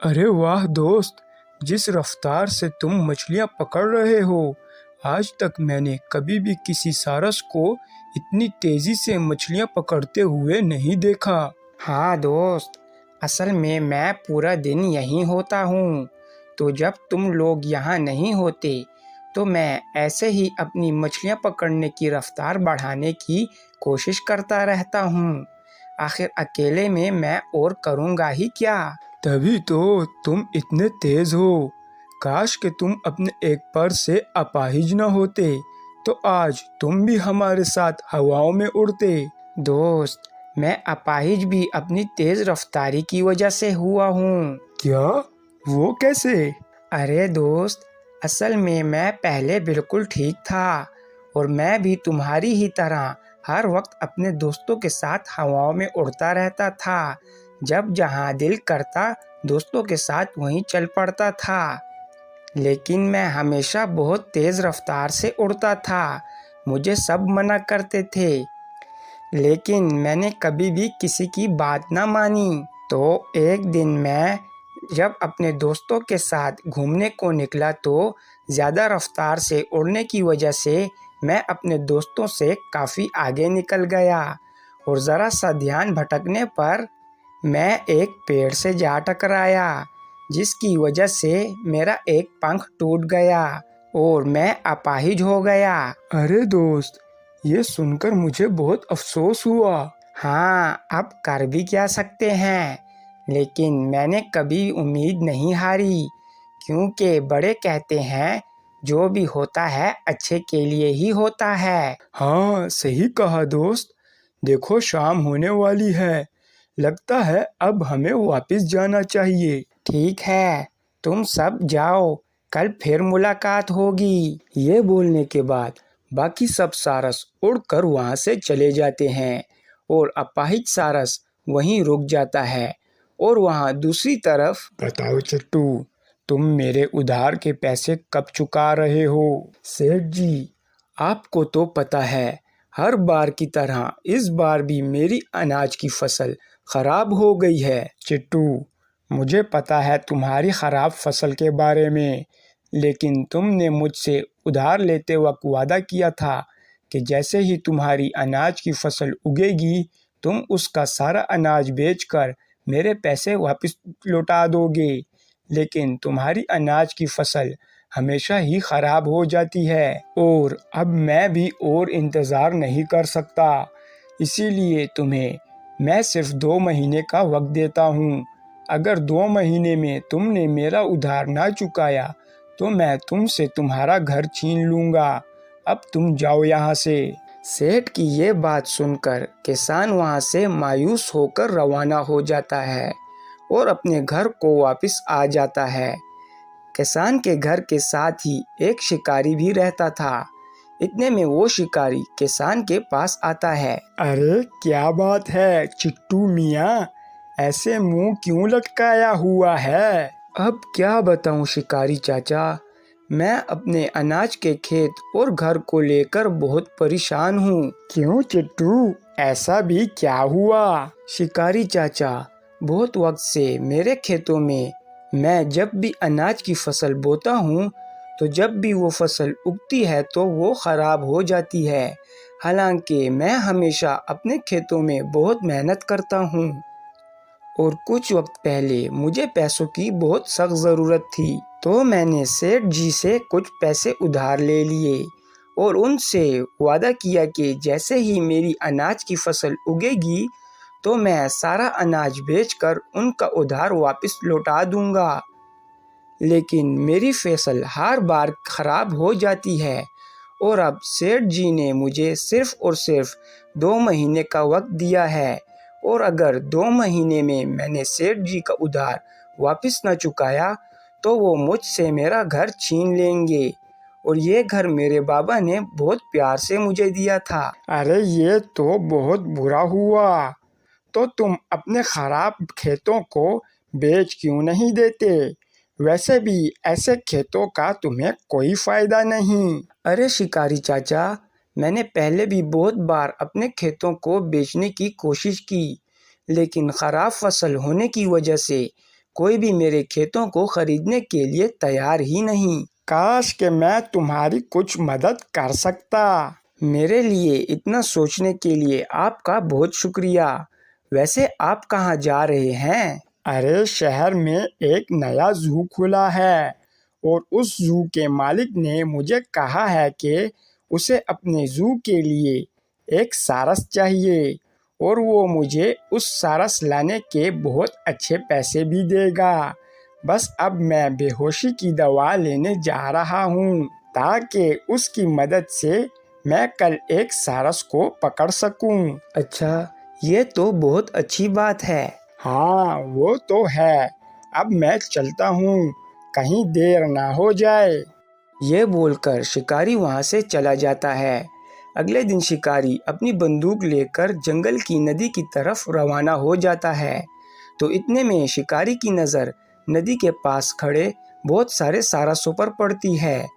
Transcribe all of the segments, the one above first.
अरे वाह दोस्त, जिस रफ्तार से तुम मछलियाँ पकड़ रहे हो, आज तक मैंने कभी भी किसी सारस को इतनी तेज़ी से मछलियाँ पकड़ते हुए नहीं देखा। हाँ दोस्त, असल में मैं पूरा दिन यहीं होता हूँ। तो जब तुम लोग यहाँ नहीं होते तो मैं ऐसे ही अपनी मछलियाँ पकड़ने की रफ्तार बढ़ाने की कोशिश करता रहता हूँ। आखिर अकेले में मैं और करूँगा ही क्या। तभी तो तुम इतने तेज़ हो। काश कि तुम अपने एक पर से अपाहिज न होते, तो आज तुम भी हमारे साथ हवाओं में उड़ते। दोस्त, मैं अपाहिज भी अपनी तेज़ रफ्तारी की वजह से हुआ हूँ। क्या? वो कैसे? अरे दोस्त, असल में मैं पहले बिल्कुल ठीक था और मैं भी तुम्हारी ही तरह हर वक्त अपने दोस्तों के साथ हवाओं में उड़ता रहता था। जब जहाँ दिल करता दोस्तों के साथ वहीं चल पड़ता था। लेकिन मैं हमेशा बहुत तेज़ रफ्तार से उड़ता था। मुझे सब मना करते थे, लेकिन मैंने कभी भी किसी की बात ना मानी। तो एक दिन मैं जब अपने दोस्तों के साथ घूमने को निकला तो ज़्यादा रफ्तार से उड़ने की वजह से मैं अपने दोस्तों से काफ़ी आगे निकल गया और ज़रा सा ध्यान भटकने पर मैं एक पेड़ से जा टकराया, जिसकी वजह से मेरा एक पंख टूट गया और मैं अपाहिज हो गया। अरे दोस्त, ये सुनकर मुझे बहुत अफसोस हुआ। हाँ, अब कर भी क्या सकते हैं, लेकिन मैंने कभी उम्मीद नहीं हारी, क्योंकि बड़े कहते हैं जो भी होता है अच्छे के लिए ही होता है। हाँ, सही कहा दोस्त। देखो, शाम होने वाली है। लगता है अब हमें वापस जाना चाहिए। ठीक है, तुम सब जाओ, कल फिर मुलाकात होगी। ये बोलने के बाद बाकी सब सारस उड़कर वहां से चले जाते हैं और अपाहिज सारस वहीं रुक जाता है। और वहां दूसरी तरफ, बताओ चिट्टू, तुम मेरे उधार के पैसे कब चुका रहे हो? सेठ जी, आपको तो पता है, हर बार की तरह इस बार भी मेरी अनाज की फसल खराब हो गई है। चिट्टू, मुझे पता है तुम्हारी खराब फसल के बारे में, लेकिन तुमने मुझसे उधार लेते वक्त वादा किया था कि जैसे ही तुम्हारी अनाज की फसल उगेगी, तुम उसका सारा अनाज बेचकर मेरे पैसे वापस लौटा दोगे। लेकिन तुम्हारी अनाज की फसल हमेशा ही खराब हो जाती है और अब मैं भी और इंतज़ार नहीं कर सकता। इसीलिए तुम्हें मैं सिर्फ 2 महीने का वक्त देता हूँ। अगर 2 महीने में तुमने मेरा उधार ना चुकाया तो मैं तुमसे तुम्हारा घर छीन लूँगा। अब तुम जाओ यहाँ से। सेठ की ये बात सुनकर किसान वहाँ से मायूस होकर रवाना हो जाता है और अपने घर को वापस आ जाता है। किसान के घर के साथ ही एक शिकारी भी रहता था। इतने में वो शिकारी किसान के पास आता है। अरे क्या बात है चिट्टू मियाँ, ऐसे मुंह क्यों लटकाया हुआ है? अब क्या बताऊं शिकारी चाचा, मैं अपने अनाज के खेत और घर को लेकर बहुत परेशान हूँ। क्यों चिट्टू, ऐसा भी क्या हुआ? शिकारी चाचा, बहुत वक्त से मेरे खेतों में मैं जब भी अनाज की फसल बोता हूँ तो जब भी वो फसल उगती है तो वो ख़राब हो जाती है। हालांकि मैं हमेशा अपने खेतों में बहुत मेहनत करता हूँ और कुछ वक्त पहले मुझे पैसों की बहुत सख्त ज़रूरत थी, तो मैंने सेठ जी से कुछ पैसे उधार ले लिए और उनसे वादा किया कि जैसे ही मेरी अनाज की फसल उगेगी तो मैं सारा अनाज बेचकर उनका उधार वापस लौटा दूंगा। लेकिन मेरी फसल हर बार ख़राब हो जाती है और अब सेठ जी ने मुझे सिर्फ़ और सिर्फ 2 महीने का वक्त दिया है और अगर 2 महीने में मैंने सेठ जी का उधार वापस न चुकाया तो वो मुझसे मेरा घर छीन लेंगे और ये घर मेरे बाबा ने बहुत प्यार से मुझे दिया था। अरे ये तो बहुत बुरा हुआ। तो तुम अपने खराब खेतों को बेच क्यों नहीं देते? वैसे भी ऐसे खेतों का तुम्हें कोई फायदा नहीं। अरे शिकारी चाचा, मैंने पहले भी बहुत बार अपने खेतों को बेचने की कोशिश की, लेकिन ख़राब फसल होने की वजह से कोई भी मेरे खेतों को खरीदने के लिए तैयार ही नहीं। काश कि मैं तुम्हारी कुछ मदद कर सकता। मेरे लिए इतना सोचने के लिए आपका बहुत शुक्रिया। वैसे आप कहाँ जा रहे हैं? अरे शहर में एक नया जू खुला है और उस जू के मालिक ने मुझे कहा है कि उसे अपने जू के लिए एक सारस चाहिए और वो मुझे उस सारस लाने के बहुत अच्छे पैसे भी देगा। बस अब मैं बेहोशी की दवा लेने जा रहा हूँ ताकि उसकी मदद से मैं कल एक सारस को पकड़ सकूं। अच्छा, ये तो बहुत अच्छी बात है। हाँ वो तो है। अब मैं चलता हूँ, कहीं देर ना हो जाए। ये बोलकर शिकारी वहाँ से चला जाता है। अगले दिन शिकारी अपनी बंदूक लेकर जंगल की नदी की तरफ रवाना हो जाता है। तो इतने में शिकारी की नज़र नदी के पास खड़े बहुत सारे सारसों पर पड़ती है।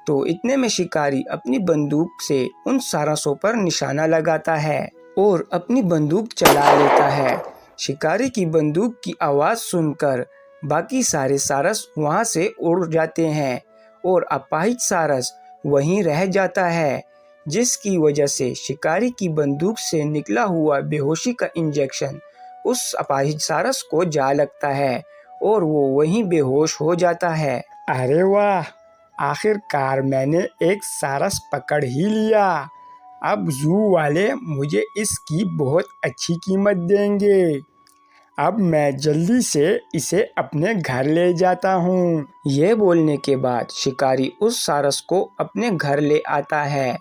तो इतने में शिकारी अपनी बंदूक से उन सारसों पर निशाना लगाता है और अपनी बंदूक चला लेता है। शिकारी की बंदूक की आवाज़ सुनकर बाकी सारे सारस वहाँ से उड़ जाते हैं और अपाहिज सारस वहीं रह जाता है, जिसकी वजह से शिकारी की बंदूक से निकला हुआ बेहोशी का इंजेक्शन उस अपाहिज सारस को जा लगता है और वो वहीं बेहोश हो जाता है। अरे वाह, आखिरकार मैंने एक सारस पकड़ ही लिया। अब जू वाले मुझे इसकी बहुत अच्छी कीमत देंगे। अब मैं जल्दी से इसे अपने घर ले जाता हूँ। ये बोलने के बाद शिकारी उस सारस को अपने घर ले आता है।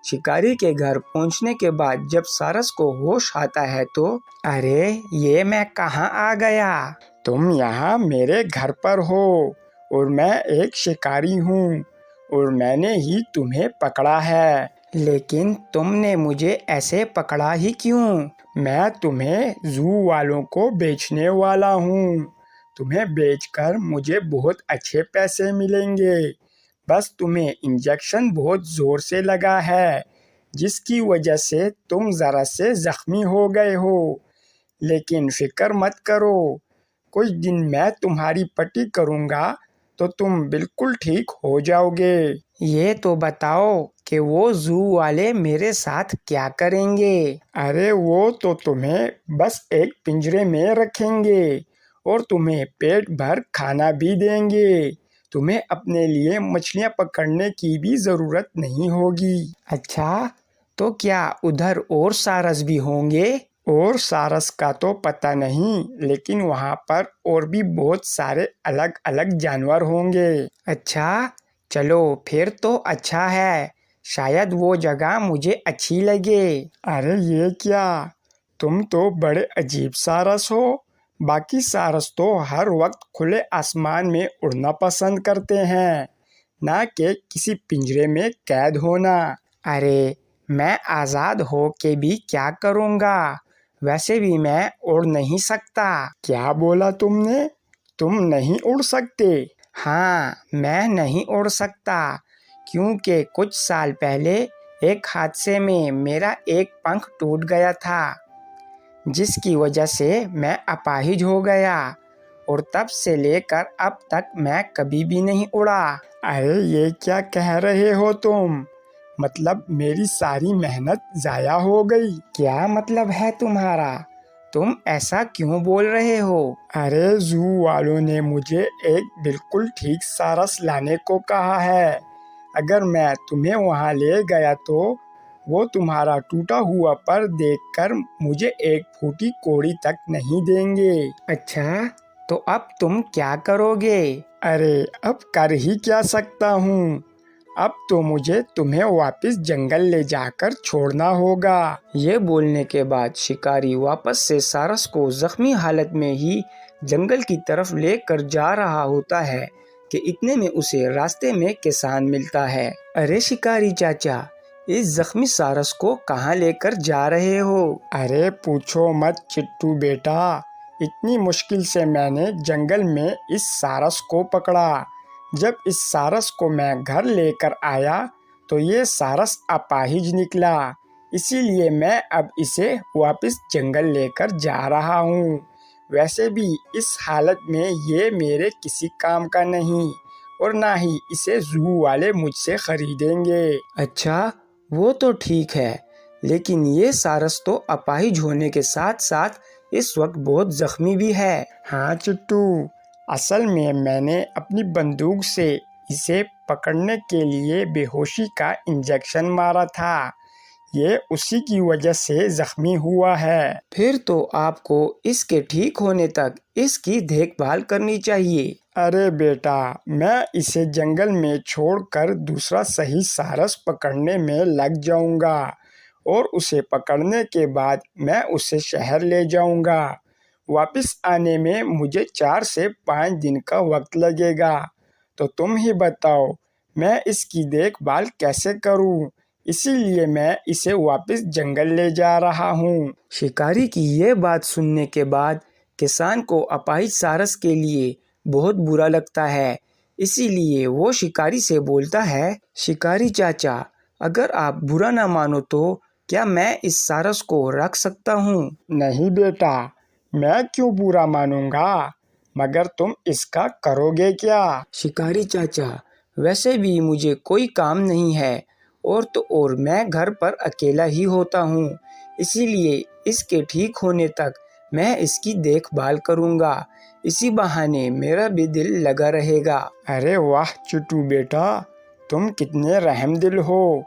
शिकारी के घर पहुंचने के बाद जब सारस को होश आता है तो अरे ये मैं कहाँ आ गया? तुम यहाँ मेरे घर पर हो और मैं एक शिकारी हूँ और मैंने ही तुम्हें पकड़ा है। लेकिन तुमने मुझे ऐसे पकड़ा ही क्यों? मैं तुम्हें जू वालों को बेचने वाला हूँ। तुम्हें बेचकर मुझे बहुत अच्छे पैसे मिलेंगे। बस तुम्हें इंजेक्शन बहुत ज़ोर से लगा है, जिसकी वजह से तुम ज़रा से ज़ख्मी हो गए हो। लेकिन फिक्र मत करो, कुछ दिन मैं तुम्हारी पट्टी करूँगा तो तुम बिल्कुल ठीक हो जाओगे। ये तो बताओ कि वो जू वाले मेरे साथ क्या करेंगे? अरे वो तो तुम्हें बस एक पिंजरे में रखेंगे और तुम्हें पेट भर खाना भी देंगे। तुम्हें अपने लिए मछलियाँ पकड़ने की भी ज़रूरत नहीं होगी। अच्छा, तो क्या उधर और सारस भी होंगे? और सारस का तो पता नहीं, लेकिन वहाँ पर और भी बहुत सारे अलग अलग जानवर होंगे। अच्छा, चलो फिर तो अच्छा है। शायद वो जगह मुझे अच्छी लगे। अरे ये क्या, तुम तो बड़े अजीब सारस हो। बाकी सारस तो हर वक्त खुले आसमान में उड़ना पसंद करते हैं, ना कि किसी पिंजरे में कैद होना। अरे मैं आज़ाद हो के भी क्या करूँगा? वैसे भी मैं उड़ नहीं सकता। क्या बोला तुमने? तुम नहीं उड़ सकते? हाँ, मैं नहीं उड़ सकता क्योंकि कुछ साल पहले एक हादसे में मेरा एक पंख टूट गया था, जिसकी वजह से मैं अपाहिज हो गया और तब से लेकर अब तक मैं कभी भी नहीं उड़ा। अरे ये क्या कह रहे हो तुम? मतलब मेरी सारी मेहनत ज़ाया हो गई? क्या मतलब है तुम्हारा? तुम ऐसा क्यों बोल रहे हो? अरे जू वालों ने मुझे एक बिल्कुल ठीक सारस लाने को कहा है। अगर मैं तुम्हें वहाँ ले गया तो वो तुम्हारा टूटा हुआ पर देखकर मुझे एक फूटी कौड़ी तक नहीं देंगे। अच्छा, तो अब तुम क्या करोगे? अरे अब कर ही क्या सकता हूँ? अब तो मुझे तुम्हें वापस जंगल ले जाकर छोड़ना होगा। ये बोलने के बाद शिकारी वापस से सारस को जख्मी हालत में ही जंगल की तरफ लेकर जा रहा होता है कि इतने में उसे रास्ते में किसान मिलता है। अरे शिकारी चाचा, इस जख्मी सारस को कहाँ लेकर जा रहे हो? अरे पूछो मत चिट्टू बेटा, इतनी मुश्किल से मैंने जंगल में इस सारस को पकड़ा। जब इस सारस को मैं घर लेकर आया तो ये सारस अपाहिज निकला, इसीलिए मैं अब इसे वापस जंगल लेकर जा रहा हूँ। वैसे भी इस हालत में ये मेरे किसी काम का नहीं और ना ही इसे जू वाले मुझसे खरीदेंगे। अच्छा, वो तो ठीक है, लेकिन ये सारस तो अपाहिज होने के साथ साथ इस वक्त बहुत जख्मी भी है। हाँ चिट्टू, असल में मैंने अपनी बंदूक से इसे पकड़ने के लिए बेहोशी का इंजेक्शन मारा था। ये उसी की वजह से जख्मी हुआ है। फिर तो आपको इसके ठीक होने तक इसकी देखभाल करनी चाहिए। अरे बेटा, मैं इसे जंगल में छोड़कर दूसरा सही सारस पकड़ने में लग जाऊंगा और उसे पकड़ने के बाद मैं उसे शहर ले जाऊंगा। वापस आने में मुझे 4 से 5 दिन का वक्त लगेगा। तो तुम ही बताओ मैं इसकी देखभाल कैसे करूं? इसीलिए मैं इसे वापस जंगल ले जा रहा हूं। शिकारी की ये बात सुनने के बाद किसान को अपाहिज सारस के लिए बहुत बुरा लगता है। इसीलिए वो शिकारी से बोलता है, शिकारी चाचा, अगर आप बुरा ना मानो तो क्या मैं इस सारस को रख सकता हूँ? नहीं बेटा, मैं क्यों बुरा मानूंगा, मगर तुम इसका करोगे क्या? शिकारी चाचा, वैसे भी मुझे कोई काम नहीं है और तो और मैं घर पर अकेला ही होता हूँ, इसीलिए इसके ठीक होने तक मैं इसकी देखभाल करूँगा। इसी बहाने मेरा भी दिल लगा रहेगा। अरे वाह चिट्टू बेटा, तुम कितने रहमदिल हो।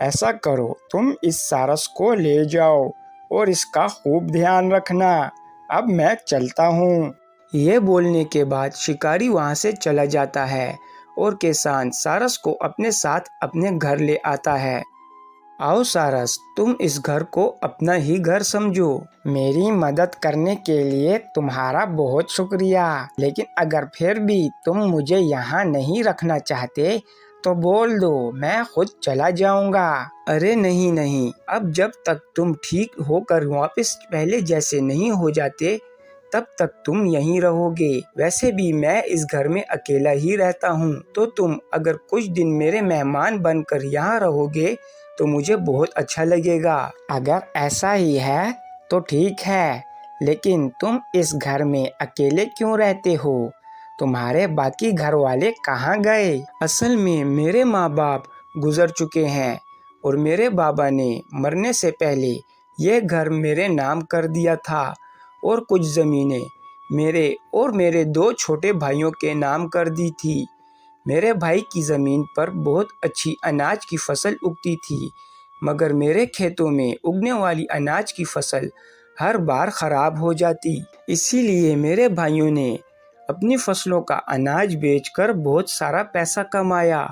ऐसा करो, तुम इस सारस को ले जाओ और इसका खूब ध्यान रखना। अब मैं चलता हूँ। ये बोलने के बाद शिकारी वहाँ से चला जाता है और किसान सारस को अपने साथ अपने घर ले आता है। आओ सारस, तुम इस घर को अपना ही घर समझो। मेरी मदद करने के लिए तुम्हारा बहुत शुक्रिया, लेकिन अगर फिर भी तुम मुझे यहाँ नहीं रखना चाहते तो बोल दो, मैं खुद चला जाऊंगा। अरे नहीं नहीं, अब जब तक तुम ठीक होकर वापस पहले जैसे नहीं हो जाते तब तक तुम यहीं रहोगे। वैसे भी मैं इस घर में अकेला ही रहता हूँ, तो तुम अगर कुछ दिन मेरे मेहमान बनकर यहाँ रहोगे तो मुझे बहुत अच्छा लगेगा। अगर ऐसा ही है तो ठीक है, लेकिन तुम इस घर में अकेले क्यों रहते हो? तुम्हारे बाकी घर वाले कहाँ गए? असल में मेरे माँ बाप गुजर चुके हैं और मेरे बाबा ने मरने से पहले ये घर मेरे नाम कर दिया था और कुछ ज़मीनें मेरे और मेरे 2 छोटे भाइयों के नाम कर दी थी। मेरे भाई की ज़मीन पर बहुत अच्छी अनाज की फसल उगती थी, मगर मेरे खेतों में उगने वाली अनाज की फसल हर बार ख़राब हो जाती। इसीलिए मेरे भाइयों ने अपनी फसलों का अनाज बेचकर बहुत सारा पैसा कमाया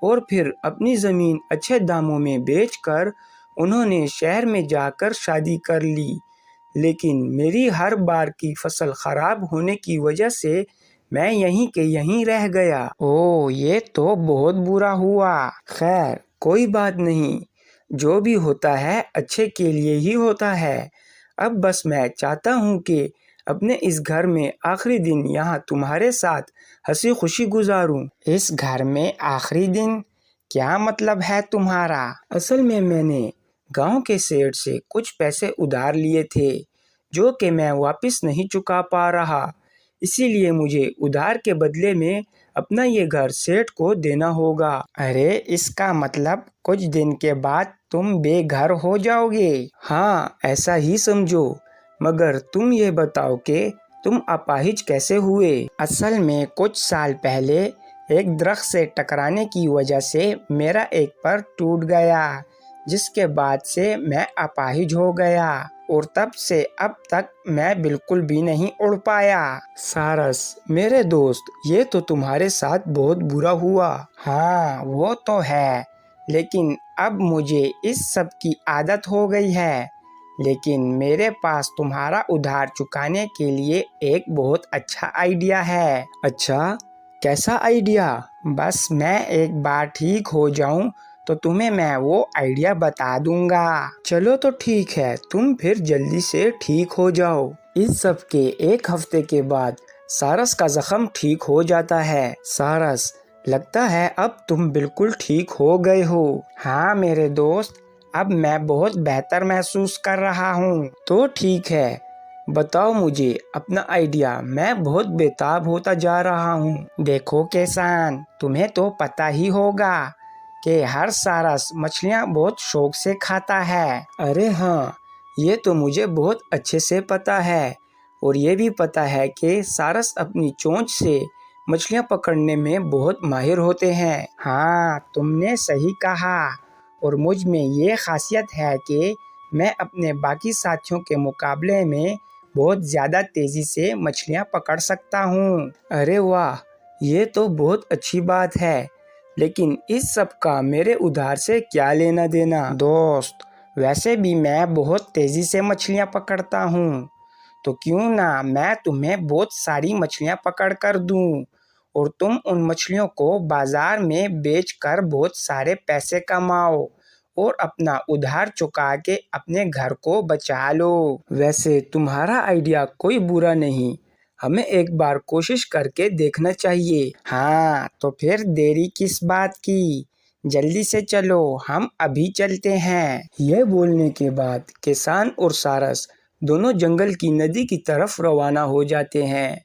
और फिर अपनी ज़मीन अच्छे दामों में बेचकर उन्होंने शहर में जाकर शादी कर ली। लेकिन मेरी हर बार की फसल ख़राब होने की वजह से मैं यहीं के यहीं रह गया। ओह, ये तो बहुत बुरा हुआ। खैर कोई बात नहीं, जो भी होता है अच्छे के लिए ही होता है। अब बस मैं चाहता हूँ कि अपने इस घर में आखिरी दिन यहाँ तुम्हारे साथ हंसी खुशी गुजारूं। इस घर में आखिरी दिन? क्या मतलब है तुम्हारा? असल में मैंने गांव के सेठ से कुछ पैसे उधार लिए थे जो कि मैं वापस नहीं चुका पा रहा, इसीलिए मुझे उधार के बदले में अपना ये घर सेठ को देना होगा। अरे, इसका मतलब कुछ दिन के बाद तुम बेघर हो जाओगे? हाँ, ऐसा ही समझो। मगर तुम ये बताओ कि तुम अपाहिज कैसे हुए? असल में कुछ साल पहले एक दरख्त से टकराने की वजह से मेरा एक पैर टूट गया, जिसके बाद से मैं अपाहिज हो गया और तब से अब तक मैं बिल्कुल भी नहीं उड़ पाया। सारस मेरे दोस्त, ये तो तुम्हारे साथ बहुत बुरा हुआ। हाँ, वो तो है, लेकिन अब मुझे इस सब की आदत हो गई है। लेकिन मेरे पास तुम्हारा उधार चुकाने के लिए एक बहुत अच्छा आइडिया है। अच्छा, कैसा आइडिया? बस मैं एक बार ठीक हो जाऊं तो तुम्हें मैं वो आइडिया बता दूंगा। चलो तो ठीक है, तुम फिर जल्दी से ठीक हो जाओ। इस सब के 1 हफ्ते के बाद सारस का जख्म ठीक हो जाता है। सारस, लगता है अब तुम बिल्कुल ठीक हो गए हो। हाँ मेरे दोस्त, अब मैं बहुत बेहतर महसूस कर रहा हूँ। तो ठीक है, बताओ मुझे अपना आइडिया, मैं बहुत बेताब होता जा रहा हूँ। देखो किसान, तुम्हें तो पता ही होगा कि हर सारस मछलियाँ बहुत शौक से खाता है। अरे हाँ, ये तो मुझे बहुत अच्छे से पता है और ये भी पता है कि सारस अपनी चोंच से मछलियाँ पकड़ने में बहुत माहिर होते हैं। हाँ, तुमने सही कहा और मुझ में ये खासियत है कि मैं अपने बाकी साथियों के मुकाबले में बहुत ज़्यादा तेज़ी से मछलियाँ पकड़ सकता हूँ। अरे वाह, ये तो बहुत अच्छी बात है, लेकिन इस सब का मेरे उधार से क्या लेना देना? दोस्त, वैसे भी मैं बहुत तेज़ी से मछलियाँ पकड़ता हूँ, तो क्यों ना मैं तुम्हें बहुत सारी मछलियाँ पकड़ कर दूँ और तुम उन मछलियों को बाजार में बेचकर बहुत सारे पैसे कमाओ और अपना उधार चुका के अपने घर को बचा लो। वैसे तुम्हारा आइडिया कोई बुरा नहीं, हमें एक बार कोशिश करके देखना चाहिए। हाँ, तो फिर देरी किस बात की, जल्दी से चलो, हम अभी चलते हैं। यह बोलने के बाद किसान और सारस दोनों जंगल की नदी की तरफ रवाना हो जाते हैं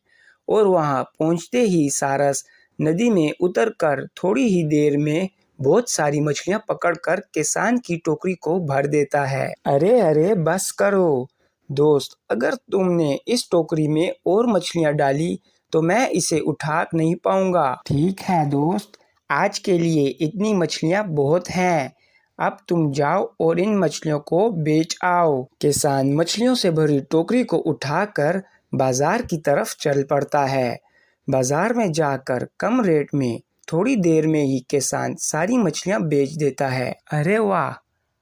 और वहां पहुंचते ही सारस नदी में उतरकर थोड़ी ही देर में बहुत सारी मछलियां पकड़कर किसान की टोकरी को भर देता है। अरे अरे बस करो दोस्त, अगर तुमने इस टोकरी में और मछलियां डाली तो मैं इसे उठा नहीं पाऊंगा। ठीक है दोस्त, आज के लिए इतनी मछलियां बहुत हैं, अब तुम जाओ और इन मछलियों को बेच आओ। किसान मछलियों से भरी टोकरी को उठाकर बाजार की तरफ चल पड़ता है। बाजार में जाकर कम रेट में थोड़ी देर में ही किसान सारी मछलियां बेच देता है। अरे वाह,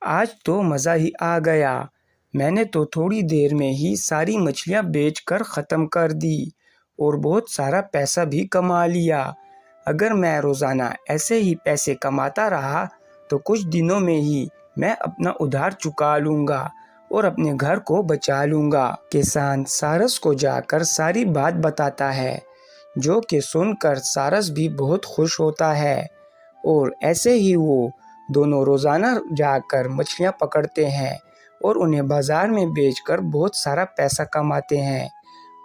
आज तो मज़ा ही आ गया, मैंने तो थोड़ी देर में ही सारी मछलियां बेचकर ख़त्म कर दी और बहुत सारा पैसा भी कमा लिया। अगर मैं रोज़ाना ऐसे ही पैसे कमाता रहा तो कुछ दिनों में ही मैं अपना उधार चुका लूँगा और अपने घर को बचा लूँगा। किसान सारस को जाकर सारी बात बताता है, जो कि सुनकर सारस भी बहुत खुश होता है और ऐसे ही वो दोनों रोज़ाना जाकर मछलियाँ पकड़ते हैं और उन्हें बाज़ार में बेचकर बहुत सारा पैसा कमाते हैं।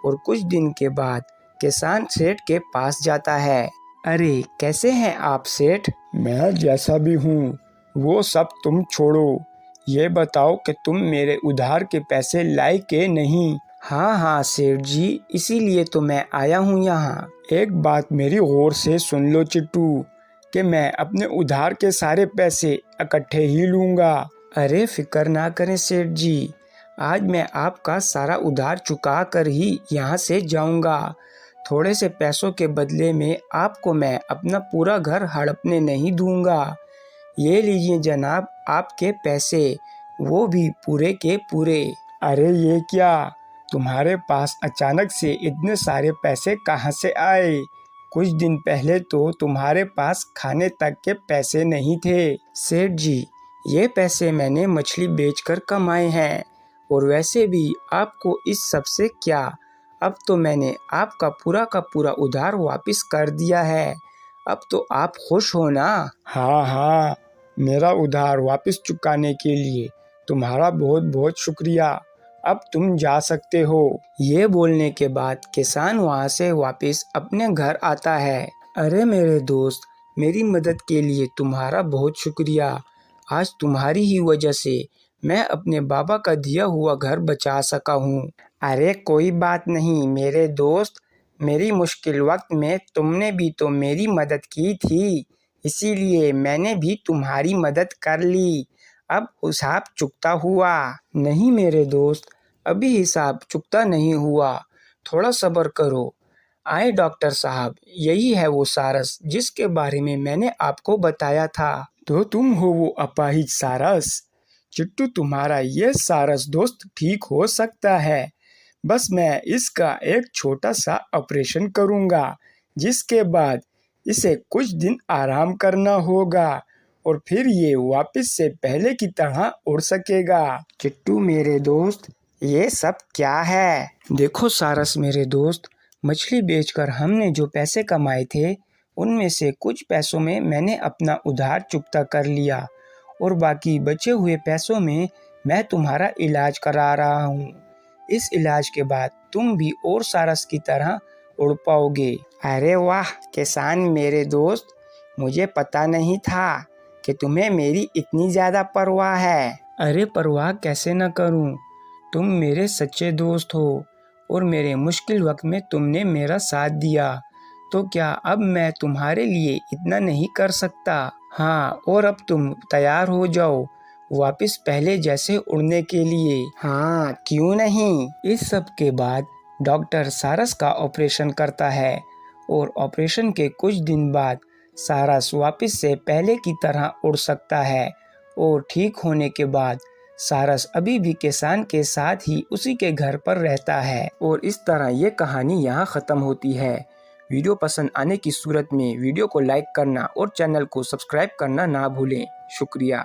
और कुछ दिन के बाद किसान सेठ के पास जाता है। अरे कैसे हैं आप सेठ? मैं जैसा भी हूँ वो सब तुम छोड़ो, ये बताओ कि तुम मेरे उधार के पैसे लाए के नहीं? हाँ हाँ सेठ जी, इसीलिए तो मैं आया हूँ यहाँ। एक बात मेरी गौर से सुन लो चिट्टू, कि मैं अपने उधार के सारे पैसे इकट्ठे ही लूँगा। अरे फिक्र ना करें सेठ जी, आज मैं आपका सारा उधार चुका कर ही यहाँ से जाऊँगा। थोड़े से पैसों के बदले में आपको मैं अपना पूरा घर हड़पने नहीं दूंगा। ये लीजिए जनाब आपके पैसे, वो भी पूरे के पूरे। अरे ये क्या, तुम्हारे पास अचानक से इतने सारे पैसे कहाँ से आए? कुछ दिन पहले तो तुम्हारे पास खाने तक के पैसे नहीं थे। सेठ जी, ये पैसे मैंने मछली बेचकर कमाए हैं और वैसे भी आपको इस सब से क्या, अब तो मैंने आपका पूरा का पूरा उधार वापस कर दिया है, अब तो आप खुश हो ना? हाँ हाँ, मेरा उधार वापस चुकाने के लिए तुम्हारा बहुत बहुत शुक्रिया, अब तुम जा सकते हो। ये बोलने के बाद किसान वहाँ से वापस अपने घर आता है। अरे मेरे दोस्त, मेरी मदद के लिए तुम्हारा बहुत शुक्रिया, आज तुम्हारी ही वजह से मैं अपने बाबा का दिया हुआ घर बचा सका हूँ। अरे कोई बात नहीं मेरे दोस्त, मेरी मुश्किल वक्त में तुमने भी तो मेरी मदद की थी, इसीलिए मैंने भी तुम्हारी मदद कर ली, अब हिसाब चुकता हुआ। नहीं मेरे दोस्त, अभी हिसाब चुकता नहीं हुआ, थोड़ा सब्र करो। आए डॉक्टर साहब, यही है वो सारस जिसके बारे में मैंने आपको बताया था। तो तुम हो वो अपाहिज सारस? चिट्टू, तुम्हारा ये सारस दोस्त ठीक हो सकता है, बस मैं इसका एक छोटा सा ऑपरेशन करूँगा, जिसके बाद इसे कुछ दिन आराम करना होगा और फिर ये वापस से पहले की तरह उड़ सकेगा। चिट्टू मेरे दोस्त, ये सब क्या है? देखो सारस मेरे दोस्त, मछली बेचकर हमने जो पैसे कमाए थे उनमें से कुछ पैसों में मैंने अपना उधार चुकता कर लिया और बाकी बचे हुए पैसों में मैं तुम्हारा इलाज करा रहा हूँ। इस इलाज के बाद तुम भी और सारस की तरह उड़ पाओगे। अरे वाह किसान मेरे दोस्त, मुझे पता नहीं था कि तुम्हें मेरी इतनी ज़्यादा परवाह है। अरे परवाह कैसे न करूं, तुम मेरे सच्चे दोस्त हो और मेरे मुश्किल वक्त में तुमने मेरा साथ दिया, तो क्या अब मैं तुम्हारे लिए इतना नहीं कर सकता। हाँ, और अब तुम तैयार हो जाओ वापस पहले जैसे उड़ने के लिए। हाँ क्यों नहीं। इस सब के बाद डॉक्टर सारस का ऑपरेशन करता है और ऑपरेशन के कुछ दिन बाद सारस वापस से पहले की तरह उड़ सकता है। और ठीक होने के बाद सारस अभी भी किसान के साथ ही उसी के घर पर रहता है। और इस तरह ये कहानी यहाँ ख़त्म होती है। वीडियो पसंद आने की सूरत में वीडियो को लाइक करना और चैनल को सब्सक्राइब करना ना भूलें। शुक्रिया।